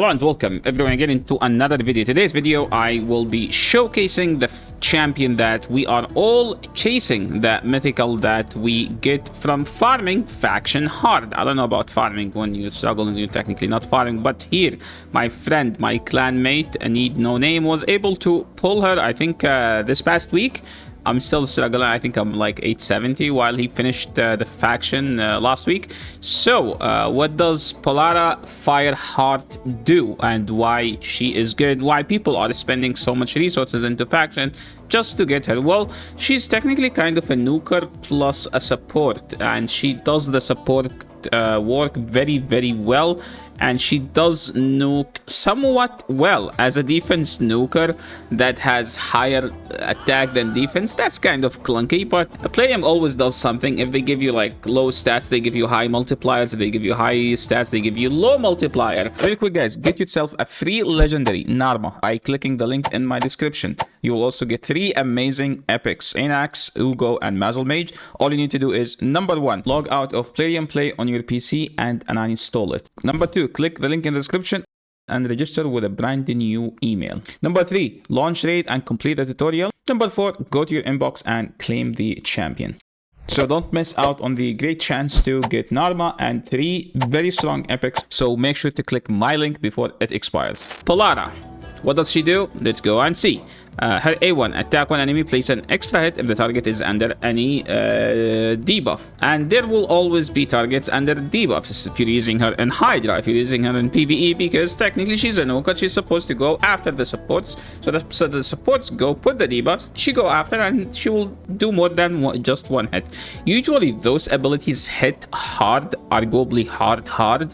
Hello and welcome everyone again into another video. Today's video I will be showcasing the champion that we are all chasing, the mythical that we get from farming faction hard. I don't know about farming when you struggle and you're technically not farming, but here my friend, my clanmate, Need No Name, was able to pull her, I think this past week. I'm still struggling. I think I'm like 870 while he finished the faction last week. So what does POLARA Fireheart do and why she is good? Why people are spending so much resources into faction just to get her? Well, she's technically kind of a nuker plus a support, and she does the support work very well, and she does nuke somewhat well as a defense nuker that has higher attack than defense. That's kind of clunky, but a Playem always does something. If they give you like low stats, they give you high multipliers. If they give you high stats, they give you low multiplier. Very quick guys, get yourself a free legendary Narma by clicking the link in my description. You will also get 3 amazing epics: Anax, Uugo, and Mausoleum Mage. All you need to do is, number 1, log out of Playem Play on your PC and uninstall it. Number 2, click the link in the description and register with a brand new email. Number 3, launch raid and complete the tutorial. Number 4, go to your inbox and claim the champion. So don't miss out on the great chance to get Narma and 3 very strong epics. So make sure to click my link before it expires. POLARA. What does she do? Let's go and see. Her A1, attack one enemy, place an extra hit if the target is under any debuff. And there will always be targets under debuffs if you're using her in Hydra, if you're using her in PvE, because technically she's a nuker. She's supposed to go after the supports. So the supports go put the debuffs, she go after, and she will do more than just one hit. Usually those abilities hit hard, arguably hard,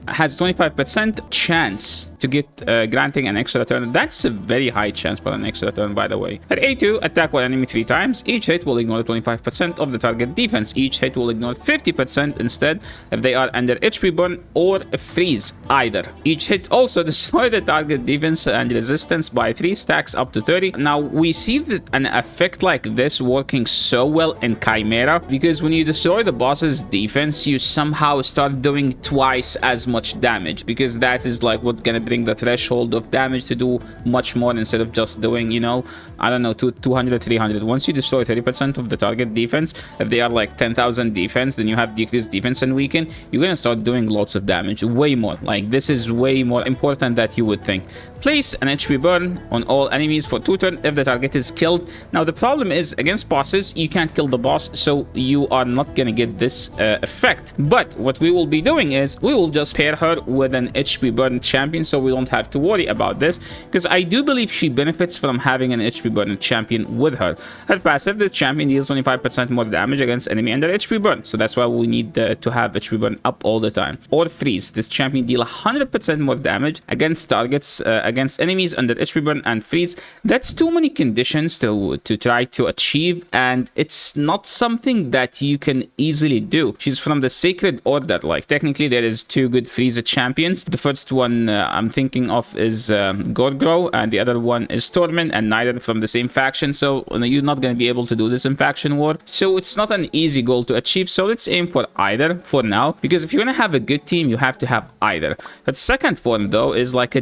has 25% chance to get granting an extra turn. That's a very high chance for an extra turn, by the way. At A2, attack one enemy 3 times. Each hit will ignore 25% of the target defense. Each hit will ignore 50% instead if they are under HP burn or freeze either. Each hit also destroy the target defense and resistance by 3 stacks up to 30. Now we see that an effect like this working so well in Chimera, because when you destroy the boss's defense, you somehow start doing twice as much damage, because that is like what's gonna bring the threshold of damage to do much more instead of just doing, you know, I don't know, 200, 300. Once you destroy 30% of the target defense, if they are like 10,000 defense, then you have decreased defense and weaken, you're gonna start doing lots of damage, way more. Like, this is way more important than you would think. Place an HP burn on all enemies for 2 turns if the target is killed. Now the problem is, against bosses, you can't kill the boss, so you are not gonna get this effect. But what we will be doing is, we will just pair her with an HP burn champion, so we don't have to worry about this, because I do believe she benefits from having an HP burn champion with her. Her passive, this champion deals 25% more damage against enemy under HP burn, so that's why we need to have HP burn up all the time. Or freeze, this champion deal 100% more damage against targets, against enemies under HP burn and freeze. That's too many conditions to try to achieve, and it's not something that you can easily do. She's from the Sacred Order. Like, technically there is 2 good freeze champions. The first one I'm thinking of is Gorgro, and the other one is Torment, and neither from the same faction, so you're not going to be able to do this in faction war. So it's not an easy goal to achieve, so let's aim for either for now, because if you want to have a good team, you have to have either. But second form though is like a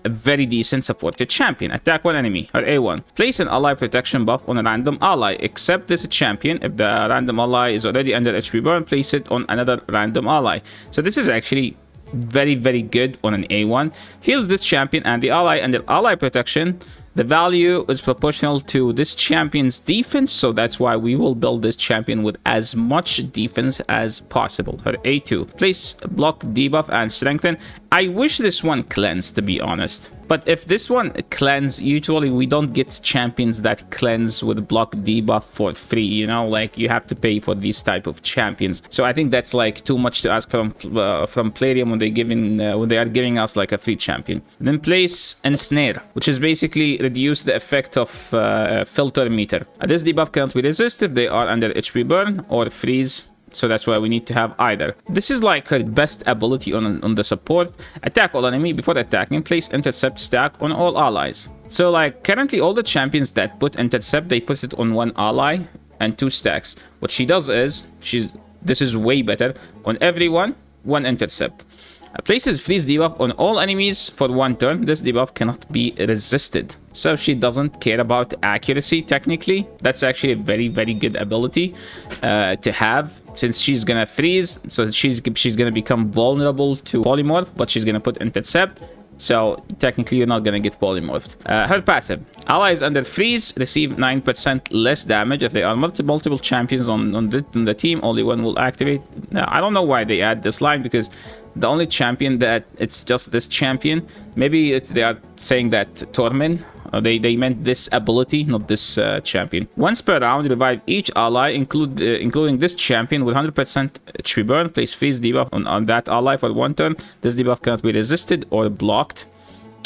very decent supported champion. Attack one enemy, or A1. Place an ally protection buff on a random ally, except this champion. If the random ally is already under HP burn, place it on another random ally. So this is actually very good on an A1. Heals this champion and the ally under ally protection. The value is proportional to this champion's defense, so that's why we will build this champion with as much defense as possible. Her A2. Place block, debuff, and strengthen. I wish this one cleansed, to be honest. But if this one cleanse, usually we don't get champions that cleanse with block debuff for free, you know, like you have to pay for these type of champions. So I think that's like too much to ask from Playrium when they are giving us like a free champion. Then place ensnare, which is basically reduce the effect of filter meter. This debuff cannot be resisted if they are under HP burn or freeze. So that's why we need to have either. This is like her best ability on the support. Attack all enemy before attacking. Place intercept stack on all allies. So like currently all the champions that put intercept, they put it on 1 ally and 2 stacks. What she does is, this is way better. On everyone, 1 intercept. Places freeze debuff on all enemies for 1 turn. This debuff cannot be resisted. So she doesn't care about accuracy, technically. That's actually a very, very good ability to have, since she's gonna freeze. So she's gonna become vulnerable to polymorph, but she's gonna put intercept. So technically you're not gonna get polymorphed. Her passive. Allies under freeze receive 9% less damage. If there are multiple champions on the team, only one will activate. Now, I don't know why they add this line, because the only champion that it's just this champion. Maybe they are saying that Tormin. They meant this ability, not this champion. Once per round, revive each ally, including this champion, with 100% HP burn. Place freeze debuff on that ally for 1 turn. This debuff cannot be resisted or blocked.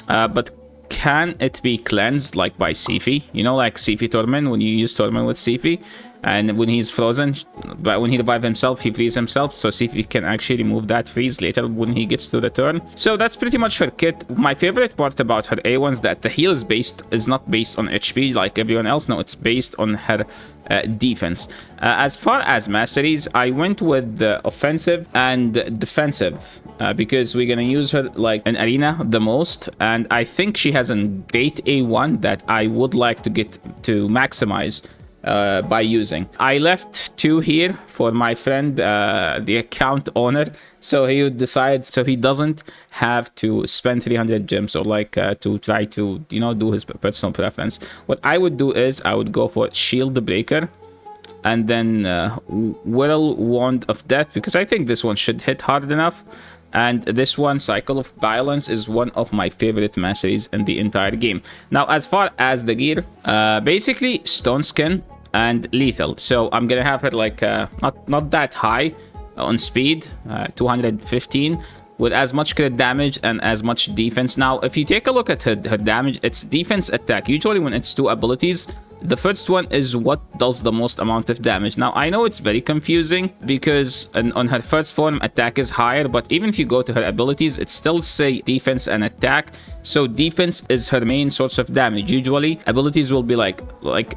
But can it be cleansed, like by Sifi? You know, like Sifi Tormin, when you use Tormin with Sifi, and when he's frozen, but when he revives himself, he frees himself. So Sifi can actually remove that freeze later when he gets to the turn. So that's pretty much her kit. My favorite part about her A1 is that the heal is not based on HP like everyone else. No, it's based on her defense. As far as masteries, I went with the offensive and defensive because we're gonna use her like in arena the most, and I think she has a great A1 that I would like to get to maximize by using. I left 2 here for my friend, the account owner, so he would decide, so he doesn't have to spend 300 gems or like to try to, you know, do his personal preference. What I would do is I would go for Shield Breaker and then Whirl Wand of Death, because I think this one should hit hard enough. And this one, Cycle of Violence, is one of my favorite masteries in the entire game. Now, as far as the gear, basically Stone Skin and Lethal. So I'm gonna have it like not that high on speed, 215, with as much crit damage and as much defense. Now, if you take a look at her damage, it's defense attack. Usually when it's 2 abilities, the first one is what does the most amount of damage. Now, I know it's very confusing because on her first form, attack is higher, but even if you go to her abilities, it still say defense and attack. So defense is her main source of damage. Usually, abilities will be like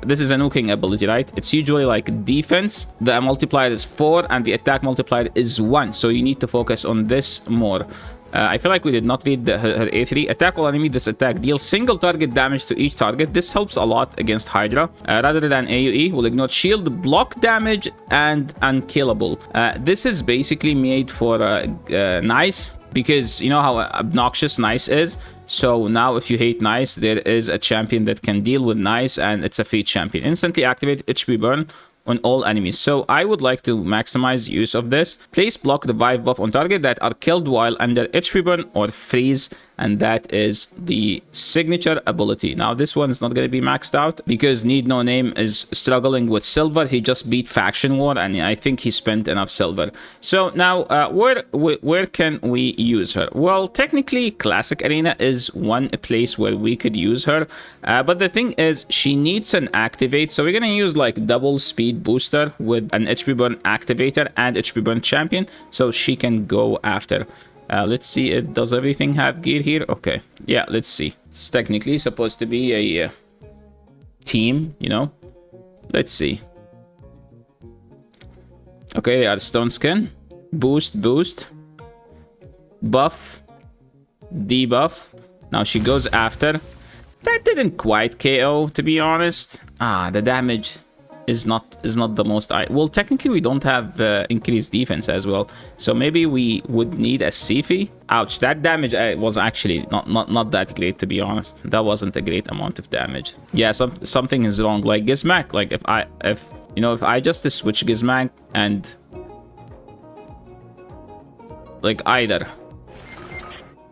this is a nuking ability, right? It's usually like defense, the multiplier is 4, and the attack multiplier is 1. So you need to focus on this more. I feel like we did not read her A3. Attack all enemy. This attack deals single target damage to each target. This helps a lot against Hydra. Rather than AoE, will ignore shield, block damage, and unkillable. This is basically made for Nice, because you know how obnoxious Nice is. So now if you hate Nice, there is a champion that can deal with Nice, and it's a free champion. Instantly activate HP burn on all enemies. So I would like to maximize use of this. Place block revive buff on target that are killed while under HP burn or freeze, and that is the signature ability. Now this one is not going to be maxed out because Need No Name is struggling with silver. He just beat Faction War, and I think he spent enough silver. So now where can we use her? Well, technically Classic Arena is one place where we could use her, but the thing is she needs an activate. So we're going to use like double speed booster with an HP burn activator and HP burn champion, so she can go after. Let's see, does everything have gear here? Okay, yeah, let's see. It's technically supposed to be a team, you know. Let's see. Okay, they are Stone Skin, boost, buff, debuff. Now she goes after. That didn't quite KO, to be honest. The damage is not the most. Well, technically we don't have increased defense as well, so maybe we would need a Sifi. Ouch, that damage was actually not that great, to be honest. That wasn't a great amount of damage. Yeah, something is wrong. Like Gizmak, like if I just switch Gizmak and like either,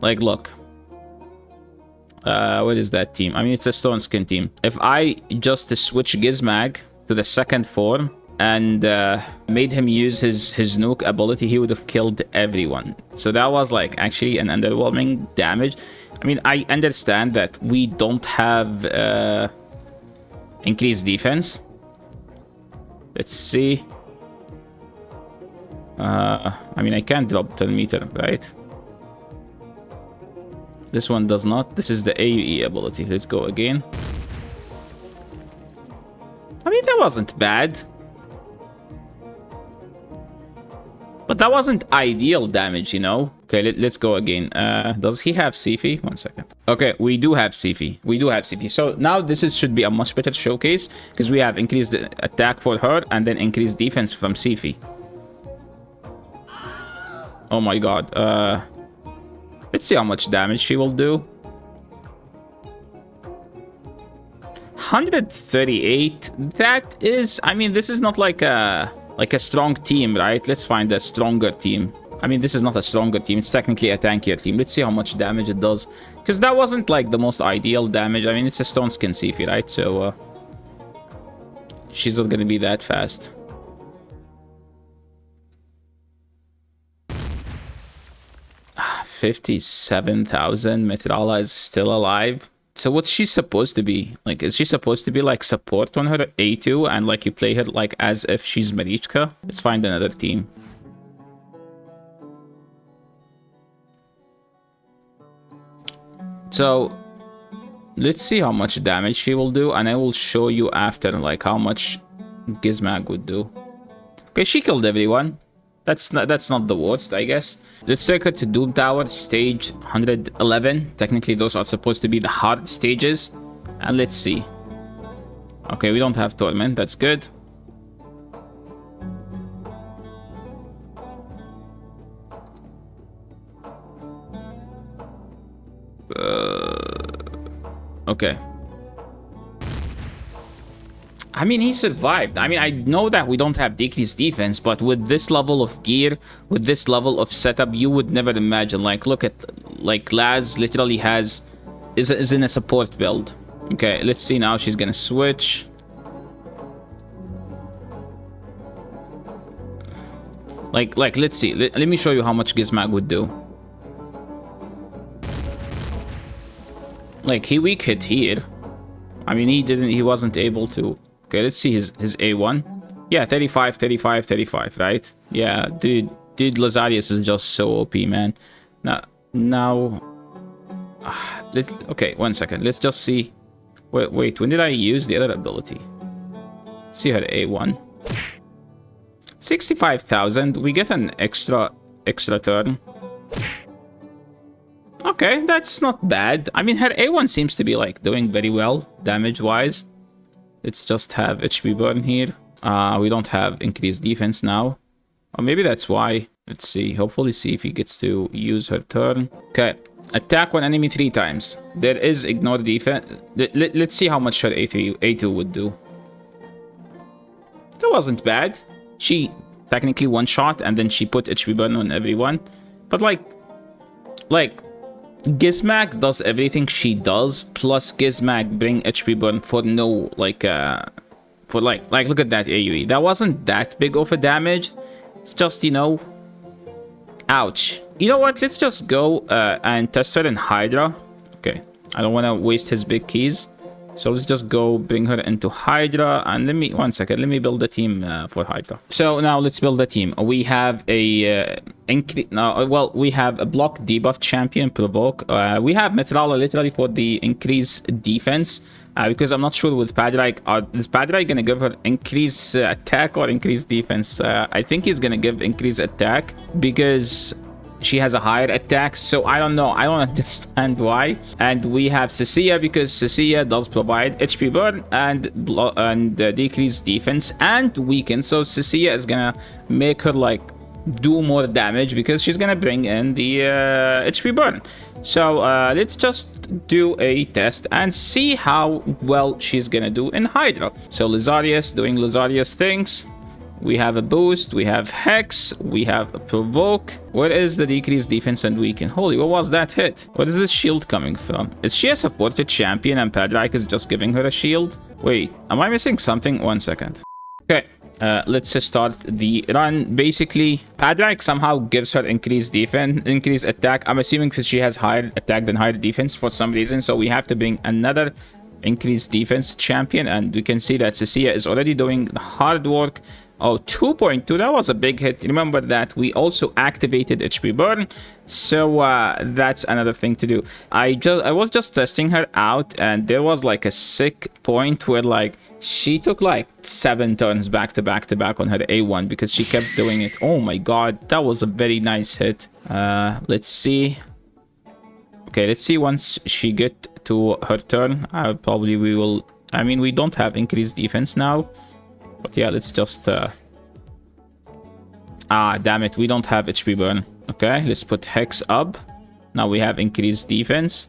like look, what is that team? I mean, it's a Stone Skin team. If I just switch Gizmak to the second form and made him use his nuke ability, he would have killed everyone. So that was like actually an underwhelming damage. I mean, I understand that we don't have increased defense. Let's see. I mean, I can't drop 10 meter, right? This one does not. This is the AoE ability. Let's go again. I mean, that wasn't bad. But that wasn't ideal damage, you know? Okay, let's go again. Does he have Sifi? 1 second. Okay, we do have Sifi. We do have Sifi. So now should be a much better showcase because we have increased attack for her and then increased defense from Sifi. Oh my god. Let's see how much damage she will do. 138. That is, I mean, this is not like a strong team, right? Let's find a stronger team. I mean, this is not a stronger team. It's technically a tankier team. Let's see how much damage it does. Because that wasn't like the most ideal damage. I mean, it's a stone skin Sifi, right? So she's not gonna be that fast. Ah, 57,000. Metrala is still alive. So what's she supposed to be? Like, is she supposed to be like support on her A2 and like you play her like as if she's Marichka? Let's find another team. So let's see how much damage she will do, and I will show you after like how much Gizmag would do. Okay, she killed everyone. That's not the worst, I guess. Let's take her to Doom Tower, stage 111. Technically, those are supposed to be the hard stages. And let's see. Okay, we don't have Torment. That's good. Okay. I mean, he survived. I mean, I know that we don't have decreased defense, but with this level of gear, with this level of setup, you would never imagine. Like, look at, like, Laz literally is in a support build. Okay, let's see now. She's gonna switch. Like, let's see. Let me show you how much Gizmag would do. Like, he weak hit here. I mean, he wasn't able to. Okay, let's see his A1. Yeah, 35, 35, 35, right? Yeah, dude, Lazarius is just so OP, man. Now, okay, 1 second. Let's just see. Wait, when did I use the other ability? See her A1. 65,000. We get an extra turn. Okay, that's not bad. I mean, her A1 seems to be like doing very well damage-wise. Let's just have HP burn here. We don't have increased defense now. Or maybe that's why. Let's see. Hopefully see if he gets to use her turn. Okay. Attack one enemy 3 times. There is ignore defense. Let's see how much her A2 would do. That wasn't bad. She technically one shot and then she put HP burn on everyone. But like Gizmag does everything she does, plus Gizmag bring HP burn for no, like look at that AoE. That wasn't that big of a damage. It's just, you know, ouch. You know what? Let's just go and test her in Hydra. Okay, I don't want to waste his big keys. So let's just go bring her into Hydra, and let me 1 second. Let me build a team for Hydra. So now let's build a team. We have a we have a block debuff champion, provoke. We have Metrala literally for the increased defense. Because I'm not sure with Padraig, is Padraig gonna give her increased attack or increased defense? I think he's gonna give increased attack because she has a higher attack, so I don't know. I don't understand why. And we have Cecilia because Cecilia does provide HP burn and decreased defense and weaken. So Cecilia is gonna make her like do more damage because she's gonna bring in the HP burn. So let's just do a test and see how well she's gonna do in Hydra. So Lazarius doing Lazarius things. We have a boost, we have Hex, we have a provoke. Where is the decreased defense and weaken? Holy, what was that hit? Where is this shield coming from? Is she a supported champion and Padraig is just giving her a shield? Wait, am I missing something? 1 second. Okay, let's just start the run. Basically, Padraig somehow gives her increased defense, increased attack. I'm assuming because she has higher attack than higher defense for some reason. So we have to bring another increased defense champion, and we can see that Cecilia is already doing the hard work Oh, 2.2. That was a big hit. Remember that we also activated HP burn, so that's another thing to do. I was just testing her out, and there was like a sick point where like she took like 7 turns back to back on her A1 because she kept doing it. Oh my god, that was a very nice hit. Let's see. Okay, let's see once she get to her turn. Probably we will. I mean, we don't have increased defense now. But yeah, let's just... damn it. We don't have HP burn. Okay, let's put Hex up. Now we have increased defense.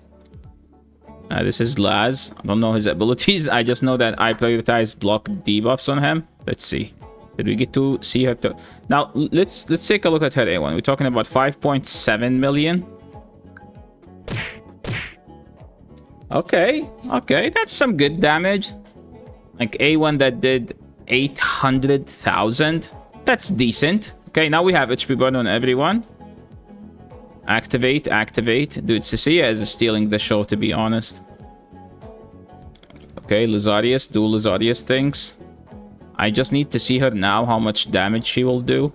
This is Laz. I don't know his abilities. I just know that I prioritize block debuffs on him. Let's see. Did we get to see her? Now, let's take a look at her A1. We're talking about 5.7 million. Okay, that's some good damage. Like A1 that did 800,000. That's decent. Okay, now we have HP burn on everyone. Activate. Dude, Cecilia is stealing the show, to be honest. Okay, Lizarius, do Lizarius things. I just need to see her now, how much damage she will do.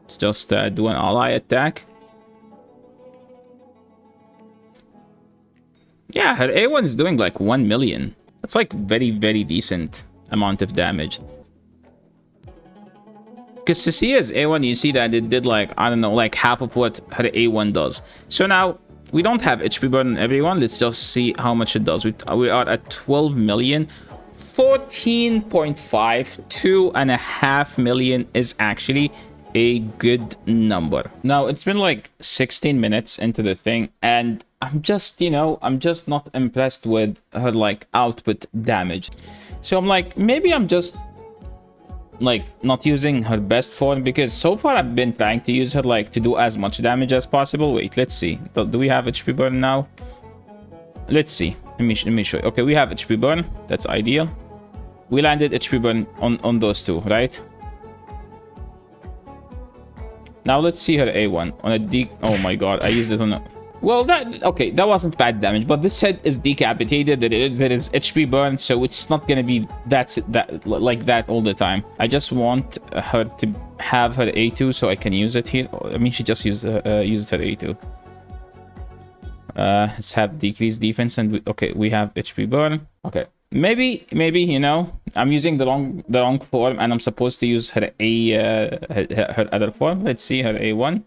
Let's just do an ally attack. Yeah, her A1 is doing like 1 million. That's like very, very decent amount of damage. Because Cecilia's A1, you see that it did like, I don't know, like half of what her A1 does. So now, we don't have HP burn on everyone. Let's just see how much it does. We are at 12 million. 14.5, 2.5 million is actually a good number. Now, it's been like 16 minutes into the thing, and I'm just, you know, I'm just not impressed with her like output damage. So I'm like, maybe I'm just like not using her best form, because so far I've been trying to use her like to do as much damage as possible. Wait, let's see. Do we have HP burn now? Let's see. Let me show you. Okay, we have HP burn. That's ideal. We landed HP burn on those two, right? Now let's see her A1 on a D. Oh my god, I used it on a... Well, that wasn't bad damage, but this head is decapitated. There is HP burn, so it's not gonna be like that all the time. I just want her to have her A2 so I can use it here. I mean, she just used her A2. Let's have decreased defense, and we have HP burn. Okay, maybe you know, I'm using the wrong form, and I'm supposed to use her her other form. Let's see her A1.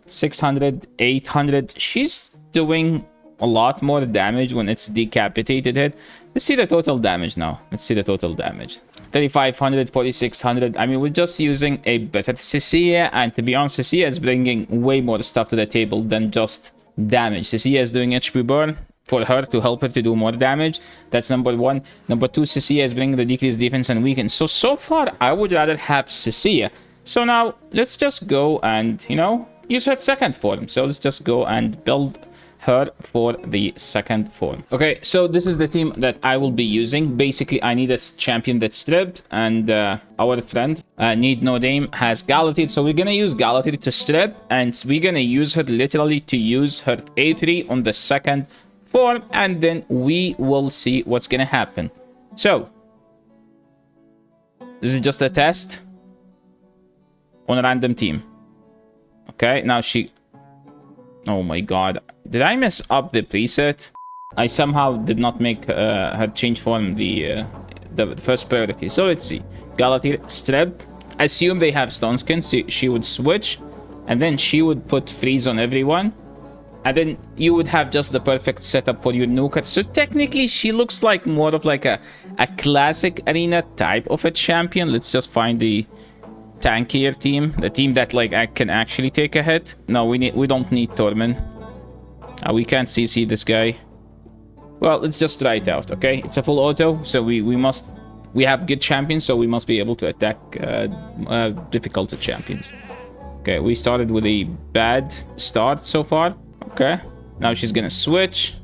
600, 800. She's doing a lot more damage when it's decapitated head. Let's see the total damage now. Let's see the total damage. 3,500, 4,600. I mean, we're just using a better Cecilia, and to be honest, Cecilia is bringing way more stuff to the table than just damage. Cecilia is doing HP burn for her to help her to do more damage. That's number one. Number two, Cecilia is bringing the decreased defense and weakness. So far, I would rather have Cecilia. So now, let's just go and, you know, use her second form. So let's just go and build her for the second form. Okay, so this is the team that I will be using. Basically, I need a champion that's stripped, and our friend Need No Name has Galatid. So we're gonna use Galatid to strip, and we're gonna use her literally to use her A3 on the second form, and then we will see what's gonna happen. So this is just a test on a random team. Okay, now she... Oh my god. Did I mess up the preset? I somehow did not make her change form the first priority. So let's see. Galatid, strip. Assume they have stone skin. She would switch, and then she would put freeze on everyone. And then you would have just the perfect setup for your nuker. So technically, she looks like more of like a classic arena type of a champion. Let's just find the tankier team, the team that like I can actually take a hit. No, we don't need Torment. We can't CC this guy. Well, let's just try it out. Okay, it's a full auto, so we have good champions, so we must be able to attack difficult champions. Okay, we started with a bad start so far. Okay, now she's gonna switch,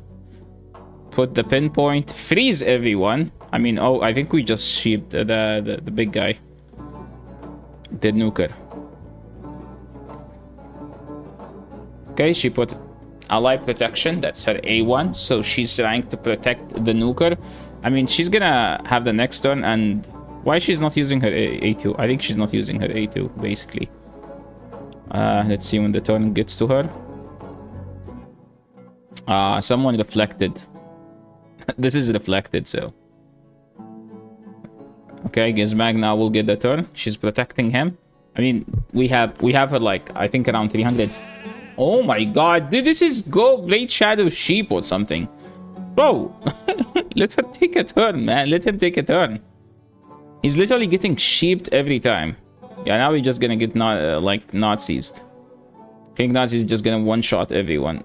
put the pinpoint, freeze everyone. I mean, oh, I think we just sheeped the big guy. The nuker. Okay, she put ally protection. That's her A1. So she's trying to protect the nuker. I mean, she's gonna have the next turn and Why she's not using her A2? I think she's not using her A2, basically. Let's see when the turn gets to her. Someone reflected. This is reflected, so... Okay, Gizmag now will get the turn. She's protecting him. I mean, we have her, like, I think around 300. Oh my god, dude, this is Go Blade Shadow Sheep or something. Bro, let her take a turn, man. Let him take a turn. He's literally getting sheeped every time. Yeah, now we're just gonna get like Nazis. King Nazi is just gonna one-shot everyone.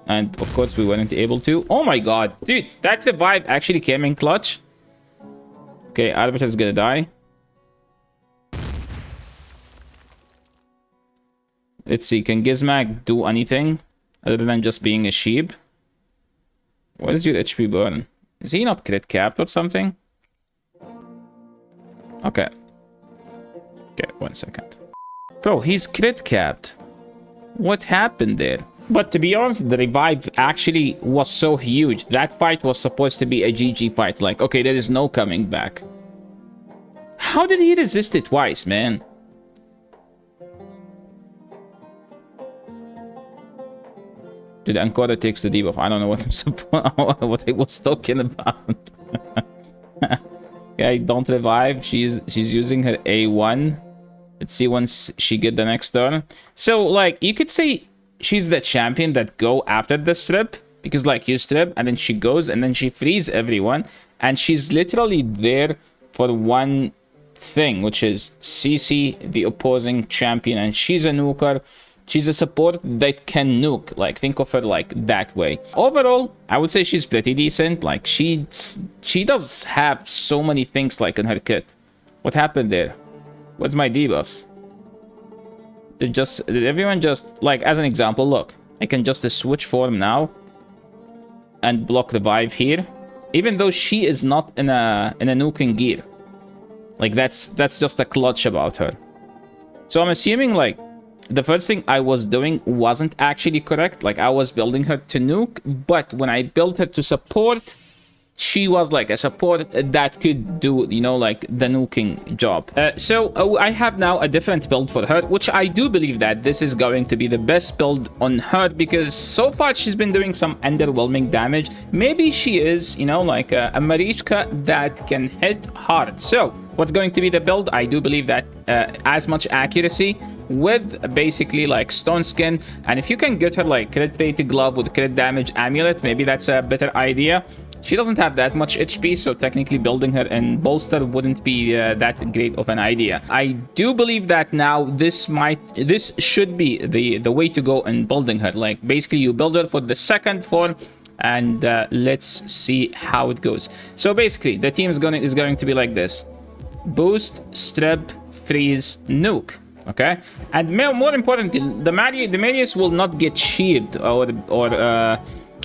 And of course we weren't able to. Oh my god, dude, that revive actually came in clutch. Okay, Arbiter's gonna die. Let's see, can Gizmag do anything other than just being a sheep? What is your HP burn? Is he not crit capped or something? Okay. Okay, 1 second. Bro, he's crit capped. What happened there? But to be honest, the revive actually was so huge. That fight was supposed to be a GG fight. Like, okay, there is no coming back. How did he resist it twice, man? Dude, Ancora takes the debuff. I don't know what I was talking about. Okay, don't revive. She's using her A1. Let's see once she get the next turn. So, like, you could say she's the champion that go after the strip. Because, like, you strip, and then she goes, and then she frees everyone. And she's literally there for one thing, which is CC the opposing champion. And she's a nuker. She's a support that can nuke. Like, think of her like that way. Overall, I would say she's pretty decent. Like, she does have so many things, like, in her kit. What happened there? What's my debuffs? Did everyone just... Like, as an example, look. I can just switch form now. And block revive here. Even though she is not in a nuking gear. Like, that's just a clutch about her. So I'm assuming, like... The first thing I was doing wasn't actually correct. Like, I was building her to nuke, but when I built her to support, she was like a support that could do, you know, like the nuking job. So I have now a different build for her, which I do believe that this is going to be the best build on her, because so far she's been doing some underwhelming damage. Maybe she is, you know, like a Marichka that can hit hard. So what's going to be the build? I do believe that as much accuracy with basically like stone skin, and if you can get her like crit rated glove with crit damage amulet, maybe that's a better idea. She doesn't have that much HP, so technically building her in bolster wouldn't be that great of an idea. I do believe that now this should be the way to go in building her. Like, basically you build her for the second form, and let's see how it goes. So basically the team is going to be like this: boost, strip, freeze, nuke. Okay, and more importantly, the Marius will not get sheared or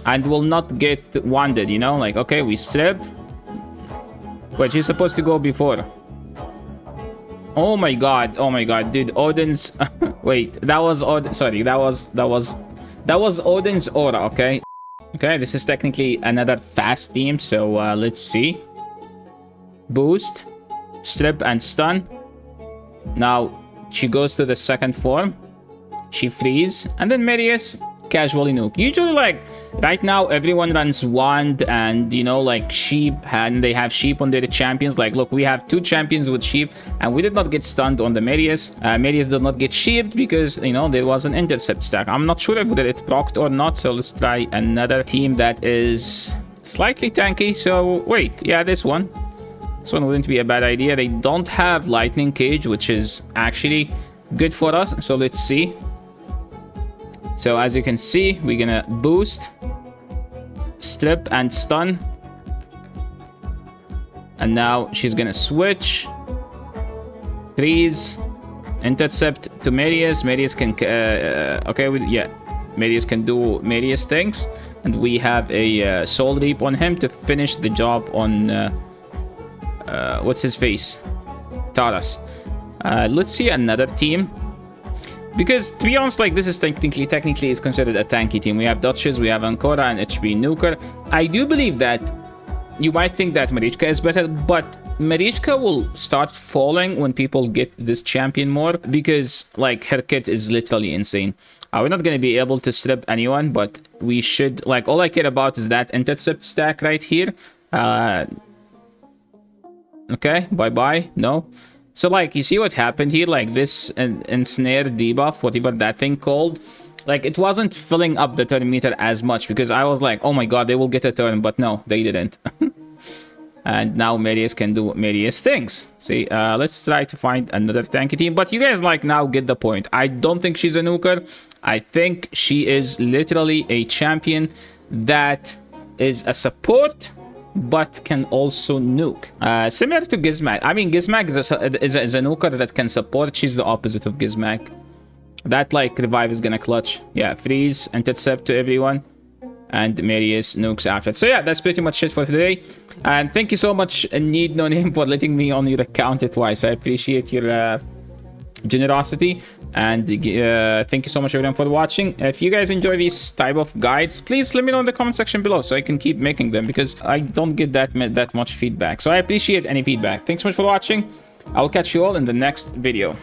and will not get wounded, you know? Like, okay, we strip. Wait, she's supposed to go before. Oh my god, dude, Odin's... Wait, that was sorry, that was Odin's aura, okay? Okay, this is technically another fast team, so let's see. Boost, strip, and stun. Now, she goes to the second form. She frees, and then Marius casually nuke. Usually, like, right now, everyone runs wand and, you know, like, sheep, and they have sheep on their champions. Like, look, we have 2 champions with sheep, and we did not get stunned on the Marius. Marius did not get sheeped because, you know, there was an intercept stack. I'm not sure whether it procced or not, so let's try another team that is slightly tanky. So, wait, yeah, this one. This one wouldn't be a bad idea. They don't have lightning cage, which is actually good for us. So let's see. So as you can see, we're gonna boost, strip, and stun. And now she's gonna switch, freeze, intercept to Marius. Marius can Marius can do Marius things, and we have a soul reap on him to finish the job on what's his face, Taras. Let's see another team, because to be honest, like, this is technically is considered a tanky team. We have Duchess, we have Ancora, and HP Nuker. I do believe that you might think that Marichka is better, but Marichka will start falling when people get this champion more, because like her kit is literally insane. We're not going to be able to strip anyone, but we should, like, all I care about is that intercept stack right here. Okay, bye-bye. No. So, like, you see what happened here? Like, this ensnare debuff, whatever that thing called, like, it wasn't filling up the turn meter as much, because I was like, oh my god, they will get a turn, but no, they didn't. And now Marius can do Marius things. See, let's try to find another tanky team. But you guys, like, now get the point. I don't think she's a nuker. I think she is literally a champion that is a support, but can also nuke. Similar to Gizmak. I mean, Gizmak is a nuker that can support. She's the opposite of Gizmak. That, like, revive is gonna clutch. Yeah, freeze, intercept to everyone. And Marius nukes after. So yeah, that's pretty much it for today. And thank you so much, Need No Name, for letting me on your account twice. I appreciate your generosity. And thank you so much everyone for watching. If you guys enjoy these type of guides, please let me know in the comment section below so I can keep making them, because I don't get that much feedback. So I appreciate any feedback. Thanks so much for watching. I'll catch you all in the next video.